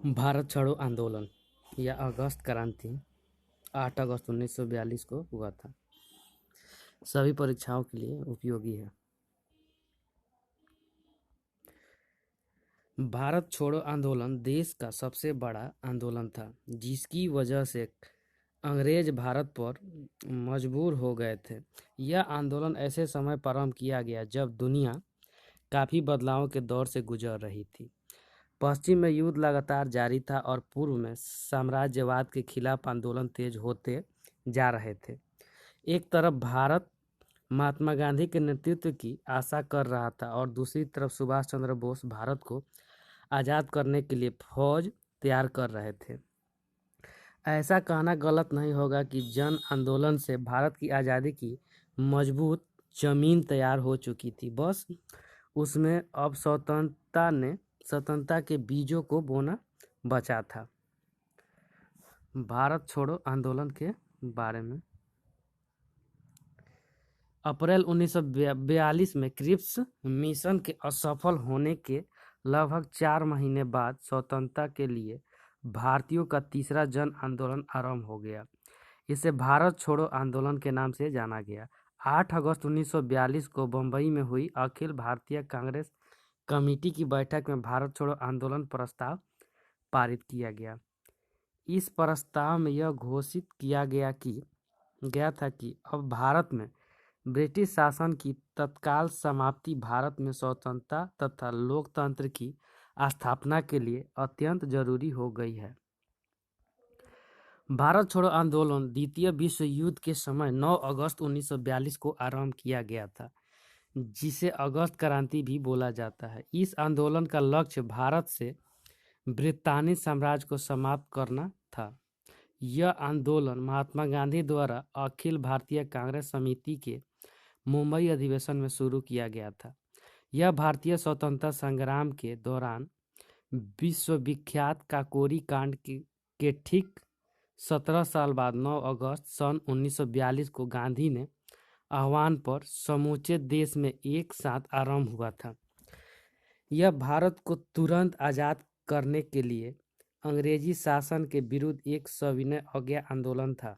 भारत छोड़ो आंदोलन या अगस्त क्रांति 8 अगस्त 1942 को हुआ था। सभी परीक्षाओं के लिए उपयोगी है। भारत छोड़ो आंदोलन देश का सबसे बड़ा आंदोलन था, जिसकी वजह से अंग्रेज भारत पर मजबूर हो गए थे। यह आंदोलन ऐसे समय प्रारंभ किया गया जब दुनिया काफ़ी बदलावों के दौर से गुजर रही थी। पश्चिम में युद्ध लगातार जारी था और पूर्व में साम्राज्यवाद के खिलाफ आंदोलन तेज होते जा रहे थे। एक तरफ भारत महात्मा गांधी के नेतृत्व की आशा कर रहा था और दूसरी तरफ सुभाष चंद्र बोस भारत को आज़ाद करने के लिए फौज तैयार कर रहे थे। ऐसा कहना गलत नहीं होगा कि जन आंदोलन से भारत की आज़ादी की मजबूत जमीन तैयार हो चुकी थी। बस उसमें अब स्वतंत्रता के बीजों को बोना बचा था। भारत छोड़ो आंदोलन के बारे में अप्रैल 1942 में क्रिप्स मिशन के असफल होने के लगभग 4 महीने बाद स्वतंत्रता के लिए भारतीयों का तीसरा जन आंदोलन आरंभ हो गया। इसे भारत छोड़ो आंदोलन के नाम से जाना गया। 8 अगस्त 1942 को बम्बई में हुई अखिल भारतीय कांग्रेस कमेटी की बैठक में भारत छोड़ो आंदोलन प्रस्ताव पारित किया गया। इस प्रस्ताव में यह घोषित किया गया था कि अब भारत में ब्रिटिश शासन की तत्काल समाप्ति भारत में स्वतंत्रता तथा लोकतंत्र की स्थापना के लिए अत्यंत जरूरी हो गई है। भारत छोड़ो आंदोलन द्वितीय विश्व युद्ध के समय 9 अगस्त 1942 को आरंभ किया गया था, जिसे अगस्त क्रांति भी बोला जाता है। इस आंदोलन का लक्ष्य भारत से ब्रितानी साम्राज्य को समाप्त करना था। यह आंदोलन महात्मा गांधी द्वारा अखिल भारतीय कांग्रेस समिति के मुंबई अधिवेशन में शुरू किया गया था। यह भारतीय स्वतंत्रता संग्राम के दौरान विश्वविख्यात काकोरी कांड के ठीक 17 साल बाद 9 अगस्त सन 1942 को गांधी ने आह्वान पर समूचे देश में एक साथ आरंभ हुआ था। यह भारत को तुरंत आज़ाद करने के लिए अंग्रेजी शासन के विरुद्ध एक सविनय अज्ञा आंदोलन था।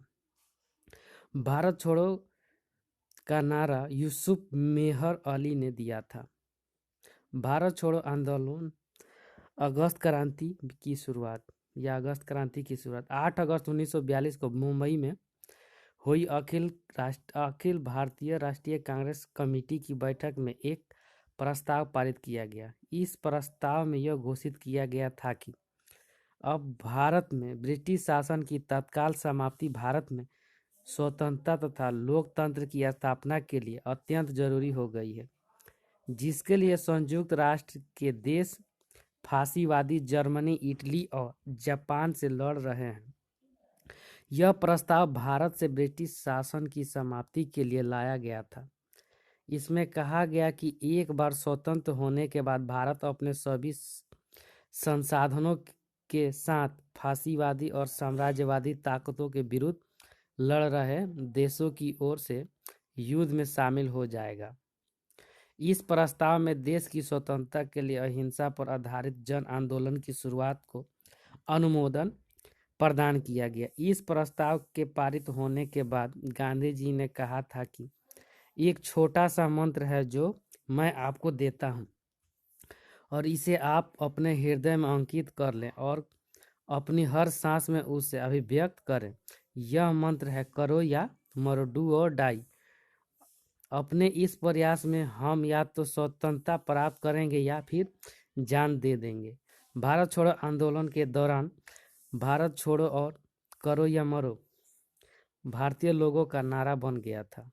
भारत छोड़ो का नारा यूसुफ मेहर अली ने दिया था। भारत छोड़ो आंदोलन अगस्त क्रांति की शुरुआत 8 अगस्त 1942 को मुंबई में हुई अखिल भारतीय राष्ट्रीय कांग्रेस कमेटी की बैठक में एक प्रस्ताव पारित किया गया। इस प्रस्ताव में यह घोषित किया गया था कि अब भारत में ब्रिटिश शासन की तत्काल समाप्ति भारत में स्वतंत्रता तथा लोकतंत्र की स्थापना के लिए अत्यंत जरूरी हो गई है, जिसके लिए संयुक्त राष्ट्र के देश फासीवादी जर्मनी, इटली और जापान से लड़ रहे हैं। यह प्रस्ताव भारत से ब्रिटिश शासन की समाप्ति के लिए लाया गया था। इसमें कहा गया कि एक बार स्वतंत्र होने के बाद भारत अपने सभी संसाधनों के साथ फासीवादी और साम्राज्यवादी ताकतों के विरुद्ध लड़ रहे देशों की ओर से युद्ध में शामिल हो जाएगा। इस प्रस्ताव में देश की स्वतंत्रता के लिए अहिंसा पर आधारित जन आंदोलन की शुरुआत को अनुमोदन प्रदान किया गया। इस प्रस्ताव के पारित होने के बाद गांधी जी ने कहा था कि एक छोटा सा मंत्र है जो मैं आपको देता हूं और इसे आप अपने हृदय में अंकित कर लें और अपनी हर सांस में उसे अभिव्यक्त करें। यह मंत्र है करो या मरो, डू और डाई। अपने इस प्रयास में हम या तो स्वतंत्रता प्राप्त करेंगे या फिर जान दे देंगे। भारत छोड़ो आंदोलन के दौरान भारत छोड़ो और करो या मरो भारतीय लोगों का नारा बन गया था।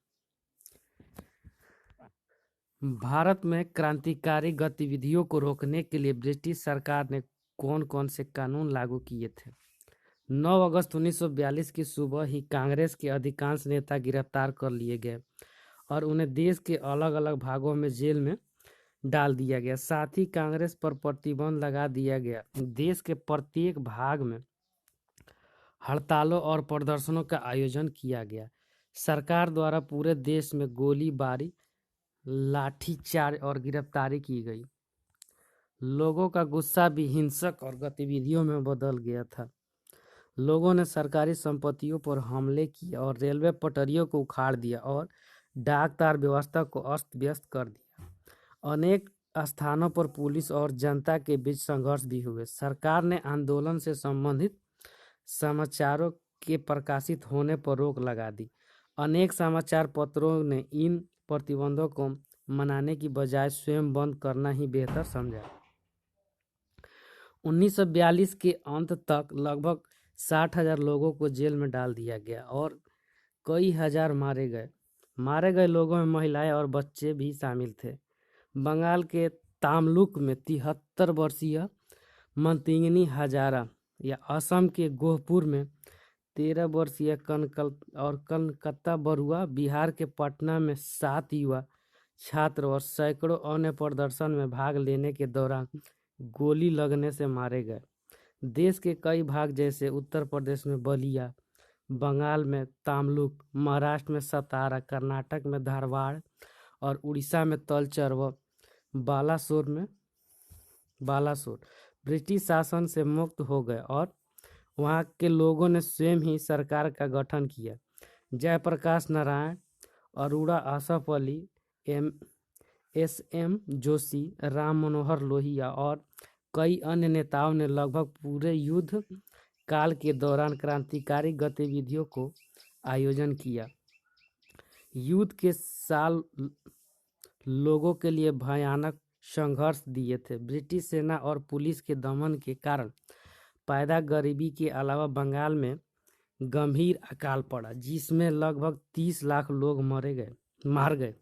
भारत में क्रांतिकारी गतिविधियों को रोकने के लिए ब्रिटिश सरकार ने कौन कौन से कानून लागू किए थे। 9 अगस्त 1942 की सुबह ही कांग्रेस के अधिकांश नेता गिरफ्तार कर लिए गए और उन्हें देश के अलग अलग भागों में जेल में डाल दिया गया। साथ ही कांग्रेस पर प्रतिबंध लगा दिया गया। देश के प्रत्येक भाग में हड़तालों और प्रदर्शनों का आयोजन किया गया। सरकार द्वारा पूरे देश में गोलीबारी, लाठीचार्ज और गिरफ्तारी की गई। लोगों का गुस्सा भी हिंसक और गतिविधियों में बदल गया था। लोगों ने सरकारी संपत्तियों पर हमले किए और रेलवे पटरियों को उखाड़ दिया और डाक तार व्यवस्था को अस्त व्यस्त कर दिया। अनेक स्थानों पर पुलिस और जनता के बीच संघर्ष भी हुए। सरकार ने आंदोलन से संबंधित समाचारों के प्रकाशित होने पर रोक लगा दी। अनेक समाचार पत्रों ने इन प्रतिबंधों को मनाने की बजाय स्वयं बंद करना ही बेहतर समझा। 1942 के अंत तक लगभग 60,000 लोगों को जेल में डाल दिया गया और कई हजार मारे गए। मारे गए लोगों में महिलाएं और बच्चे भी शामिल थे। बंगाल के तामलुक में 73 वर्षीय मंतिंगनी हजारा या असम के गोहपुर में 13 वर्षीय कनकत्ता बरुआ, बिहार के पटना में 7 युवा छात्र और सैकड़ों अन्य प्रदर्शन में भाग लेने के दौरान गोली लगने से मारे गए। देश के कई भाग जैसे उत्तर प्रदेश में बलिया, बंगाल में तामलुक, महाराष्ट्र में सतारा, कर्नाटक में धारवाड़ और उड़ीसा में तलचर व बालासोर ब्रिटिश शासन से मुक्त हो गए और वहाँ के लोगों ने स्वयं ही सरकार का गठन किया। जयप्रकाश नारायण, अरोड़ा असफ अली, एस.एम. जोशी, राम मनोहर लोहिया और कई अन्य नेताओं ने लगभग पूरे युद्ध काल के दौरान क्रांतिकारी गतिविधियों को आयोजन किया। युद्ध के साल लोगों के लिए भयानक संघर्ष दिए थे। ब्रिटिश सेना और पुलिस के दमन के कारण पैदा गरीबी के अलावा बंगाल में गंभीर अकाल पड़ा, जिसमें लगभग 30 लाख लोग मार गए।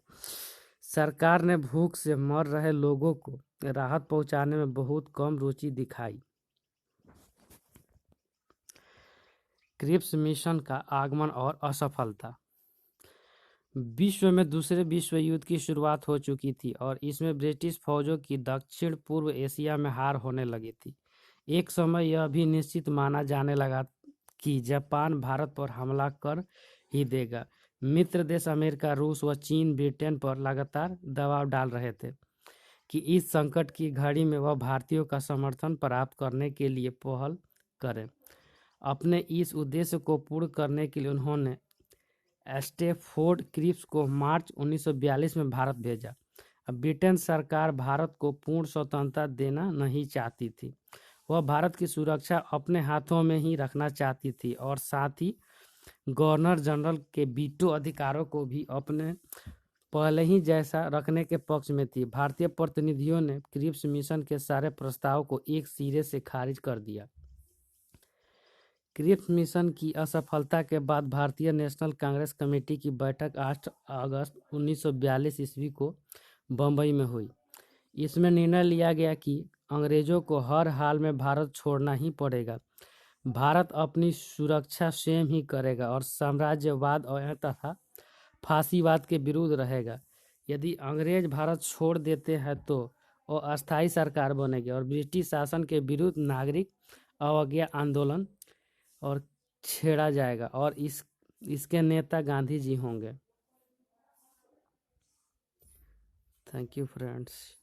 सरकार ने भूख से मर रहे लोगों को राहत पहुंचाने में बहुत कम रुचि दिखाई। क्रिप्स मिशन का आगमन और असफलता। विश्व में दूसरे विश्व युद्ध की शुरुआत हो चुकी थी और इसमें ब्रिटिश फौजों की दक्षिण पूर्व एशिया में हार होने लगी थी। एक समय यह भी निश्चित माना जाने लगा कि जापान भारत पर हमला कर ही देगा। मित्र देश अमेरिका, रूस व चीन ब्रिटेन पर लगातार दबाव डाल रहे थे कि इस संकट की घड़ी में वह भारतीयों का समर्थन प्राप्त करने के लिए पहल करें। अपने इस उद्देश्य को पूर्ण करने के लिए उन्होंने स्टैफोर्ड क्रिप्स को मार्च 1942 में भारत भेजा। ब्रिटेन सरकार भारत को पूर्ण स्वतंत्रता देना नहीं चाहती थी। वह भारत की सुरक्षा अपने हाथों में ही रखना चाहती थी और साथ ही गवर्नर जनरल के वीटो अधिकारों को भी अपने पहले ही जैसा रखने के पक्ष में थी। भारतीय प्रतिनिधियों ने क्रिप्स मिशन के सारे प्रस्ताव को एक सिरे से खारिज कर दिया। क्रिप्स मिशन की असफलता के बाद भारतीय नेशनल कांग्रेस कमेटी की बैठक 8 अगस्त 1942 ईस्वी को बम्बई में हुई। इसमें निर्णय लिया गया कि अंग्रेजों को हर हाल में भारत छोड़ना ही पड़ेगा। भारत अपनी सुरक्षा स्वयं ही करेगा और साम्राज्यवाद तथा फांसीवाद के विरुद्ध रहेगा। यदि अंग्रेज भारत छोड़ देते हैं तो अस्थायी सरकार बनेगी और ब्रिटिश शासन के विरुद्ध नागरिक अवज्ञा आंदोलन और छेड़ा जाएगा और इसके नेता गांधी जी होंगे। Thank you friends.